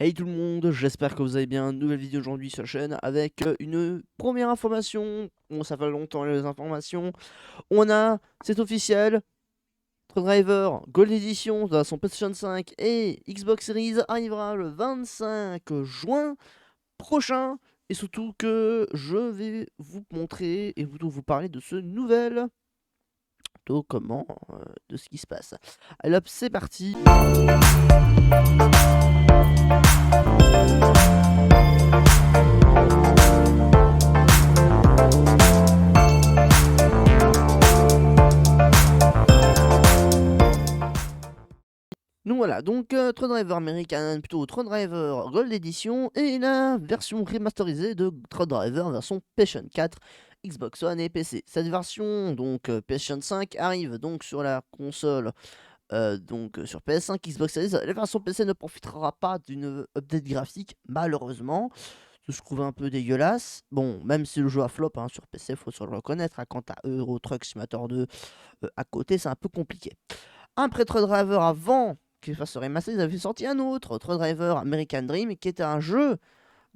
Hey tout le monde, j'espère que vous allez bien. Nouvelle vidéo aujourd'hui sur la chaîne avec une première information. Bon, ça fait longtemps les informations. C'est officiel, Driver Gold Edition dans son PlayStation 5 et Xbox Series arrivera le 25 juin prochain. Et surtout que je vais vous montrer et vous parler de ce nouvel comment de ce qui se passe. Allez hop, c'est parti. Donc voilà, donc Tron Driver American, plutôt Tron Driver Gold Edition et la version remasterisée de Tron Driver version PlayStation 4, Xbox One et PC. Cette version donc PlayStation 5 arrive donc sur la console sur PS5, Xbox Series. La version PC ne profitera pas d'une update graphique malheureusement, ce que je trouve un peu dégueulasse. Bon, même si le jeu a flop sur PC, faut se le reconnaître. Quant à Euro Truck Simulator 2 à côté, c'est un peu compliqué. Après Tron Driver, avant qu'il fasse ce remaster, ils avaient sorti un autre, Tron Driver American Dream, qui était un jeu,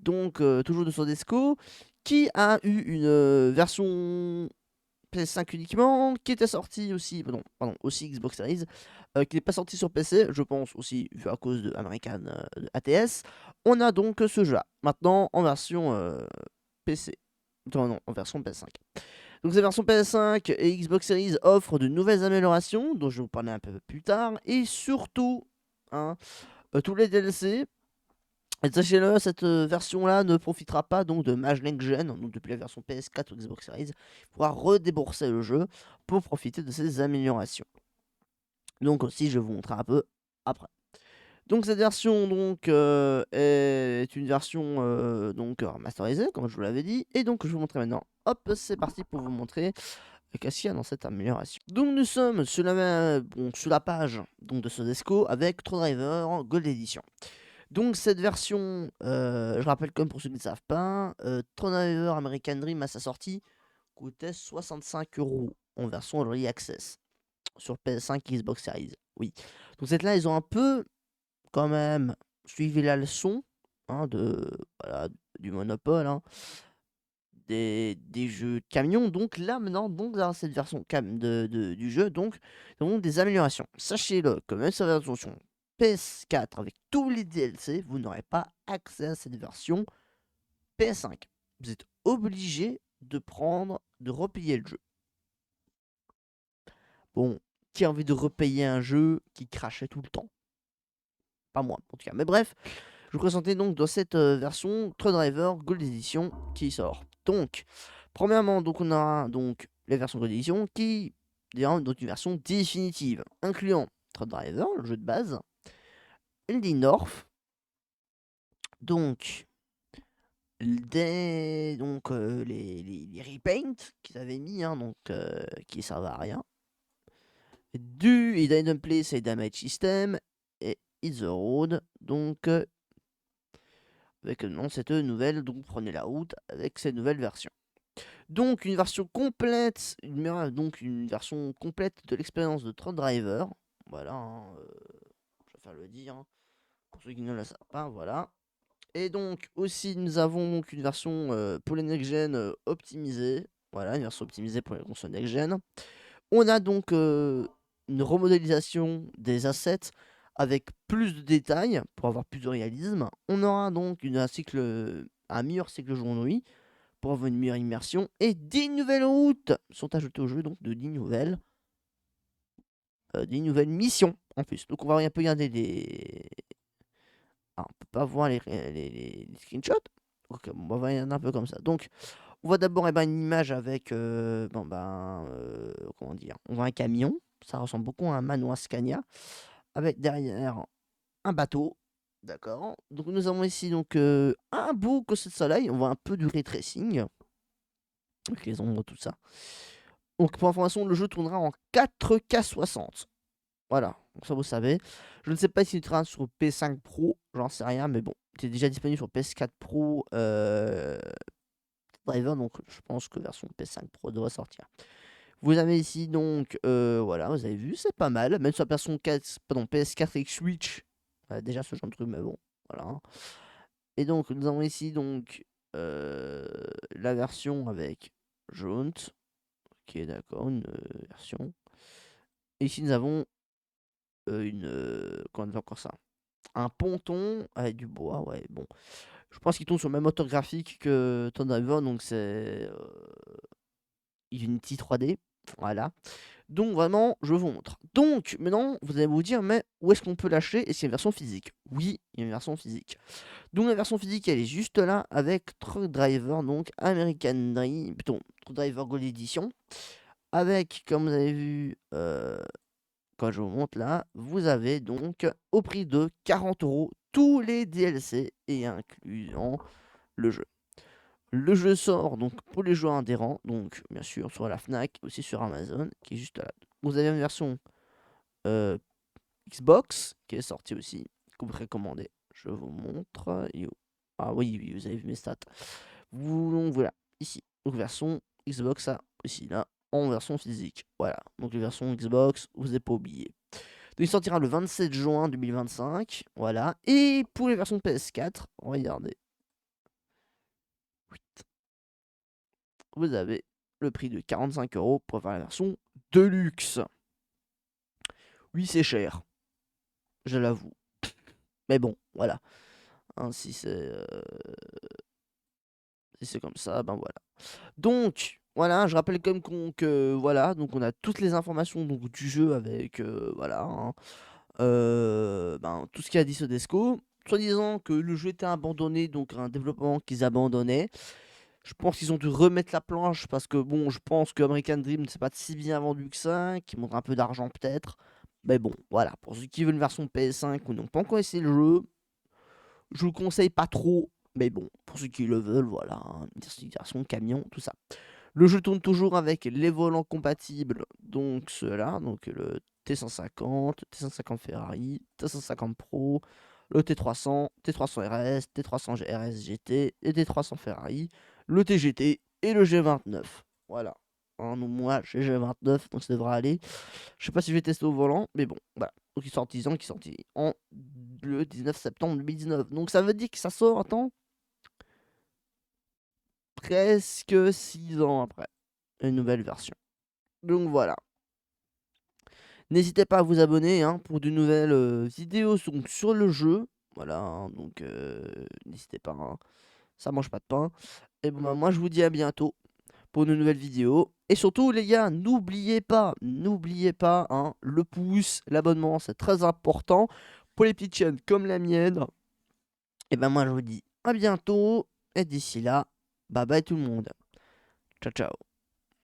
toujours de Sodesco, qui a eu une version PS5 uniquement, qui était sorti aussi, aussi Xbox Series, qui n'est pas sorti sur PC, je pense aussi vu à cause de American de ATS. On a donc ce jeu-là, maintenant en version PC, non, en version PS5. Donc cette version PS5 et Xbox Series offrent de nouvelles améliorations, dont je vais vous parler un peu plus tard, et surtout tous les DLC. Et sachez-le, cette version-là ne profitera pas donc de Mage Next Gen, donc depuis la version PS4 ou Xbox Series. Il faudra redébourser le jeu pour profiter de ces améliorations. Donc aussi, je vais vous montrer un peu après. Donc cette version est une version remasterisée, comme je vous l'avais dit. Et donc je vais vous montrer maintenant. Hop, c'est parti pour vous montrer qu'est-ce qu'il y a dans cette amélioration. Donc nous sommes sur la page de Sodesco avec Tron Driver Gold Edition. Donc cette version, je rappelle comme pour ceux qui ne savent pas, Tron Driver American Dream à sa sortie coûtait 65 € en version Early Access sur PS5 Xbox Series. Oui. Donc cette là, ils ont un peu quand même suivi la leçon du monopole. Des jeux de camions. Donc là, maintenant, dans cette version du jeu, donc, nous avons des améliorations. Sachez-le, que même sur la version PS4 avec tous les DLC, vous n'aurez pas accès à cette version PS5. Vous êtes obligé de repayer le jeu. Bon, qui a envie de repayer un jeu qui crachait tout le temps? Pas moi, en tout cas. Mais bref, je vous présentais donc dans cette version Tron Driver Gold Edition qui sort. Donc, premièrement, donc on aura donc la version Gold Edition qui est donc une version définitive, incluant Tron Driver, le jeu de base, Elden North, donc les repaint qu'ils avaient mis, qui servent à rien, du Hidden Place et Damage System, et Hit the Road, donc avec cette nouvelle, donc prenez la route avec cette nouvelle version. Donc une version complète, une version complète de l'expérience de Tron Driver. Voilà, je vais faire le dire, pour ceux qui ne le savent pas, voilà. Et donc aussi nous avons donc une version pour les next gen optimisée. Voilà, une version optimisée pour les consoles next gen. On a donc une remodélisation des assets avec plus de détails pour avoir plus de réalisme. On aura donc un meilleur cycle jour-nuit pour avoir une meilleure immersion. Et 10 nouvelles routes sont ajoutées au jeu, donc de 10 nouvelles missions en plus. Donc on va un peu regarder les... Ah, on peut pas voir les screenshots. Ok, bon, on va regarder un peu comme ça. Donc on voit d'abord une image avec... comment dire? On voit un camion. Ça ressemble beaucoup à un manoir Scania. Avec derrière un bateau. D'accord. Donc nous avons ici un beau côté de soleil. On voit un peu du ray tracing. Avec les ombres, tout ça. Donc pour information, le jeu tournera en 4K 60. Voilà, donc ça vous savez. Je ne sais pas s'il tournera sur PS5 Pro, j'en sais rien, mais bon, c'est déjà disponible sur PS4 Pro Driver, donc je pense que version PS5 Pro doit sortir. Vous avez ici voilà, vous avez vu, c'est pas mal. Même sur la version PS4 et Switch, déjà ce genre de truc, mais bon, voilà. Et donc, nous avons ici donc la version avec Jaunt. Ok, d'accord, une version. Et ici, nous avons comment on dit encore ça? Un ponton avec du bois, ouais, bon. Je pense qu'il tourne sur le même moteur graphique que Tomb Raider, donc c'est Unity 3D. Voilà. Donc vraiment, je vous montre. Donc maintenant, vous allez vous dire, mais où est-ce qu'on peut l'acheter? Est-ce qu'il y a une version physique? Oui, il y a une version physique. Donc la version physique, elle est juste là avec Truck Driver, donc American Dream, plutôt Truck Driver Gold Edition. Avec, comme vous avez vu, quand je vous montre là, vous avez donc au prix de 40 € tous les DLC et incluant le jeu. Le jeu sort donc pour les joueurs adhérents, donc bien sûr sur la Fnac, aussi sur Amazon, qui est juste là. Vous avez une version euh, Xbox qui est sortie aussi, que vous recommandez. Je vous montre. Ah oui, oui, vous avez vu mes stats. Donc voilà, ici. Donc version Xbox, ça aussi là, en version physique. Voilà, donc les versions Xbox, vous n'avez pas oublié. Donc il sortira le 27 juin 2025. Voilà. Et pour les versions PS4, regardez. Vous avez le prix de 45 € pour faire la version Deluxe. Oui, c'est cher. Je l'avoue. Mais bon, voilà. Hein, si c'est comme ça, ben voilà. Donc, voilà, je rappelle comme que voilà, donc on a toutes les informations donc, du jeu avec voilà, hein, ben, tout ce qu'il a dit Sodesco. Soit disant que le jeu était abandonné, donc un développement qu'ils abandonnaient. Je pense qu'ils ont dû remettre la planche parce que bon, je pense que American Dream ne s'est pas si bien vendu que ça, qui montre un peu d'argent peut-être. Mais bon, voilà, pour ceux qui veulent une version PS5 ou n'ont pas encore essayé le jeu, je le conseille pas trop. Mais bon, pour ceux qui le veulent, voilà, hein, une version camion, tout ça. Le jeu tourne toujours avec les volants compatibles, donc ceux-là, donc le T150, T150 Ferrari, T150 Pro, le T300, T300 RS, T300 RS GT et T300 Ferrari, le TGT et le G29. Voilà. Hein, donc moi, j'ai G29, donc ça devrait aller. Je sais pas si je vais tester au volant, mais bon, voilà. Donc il sort 10 ans, qui sorti en le 19 septembre 2019. Donc ça veut dire que ça sort, attends, presque 6 ans après une nouvelle version. Donc voilà. N'hésitez pas à vous abonner hein, pour de nouvelles vidéos donc, sur le jeu. Voilà, hein, donc n'hésitez pas, hein, ça mange pas de pain. Et bon, bah, moi je vous dis à bientôt pour de nouvelles vidéos. Et surtout les gars, n'oubliez pas hein, le pouce, l'abonnement, c'est très important pour les petites chaînes comme la mienne. Et ben moi je vous dis à bientôt. Et d'ici là, bye bye tout le monde. Ciao ciao.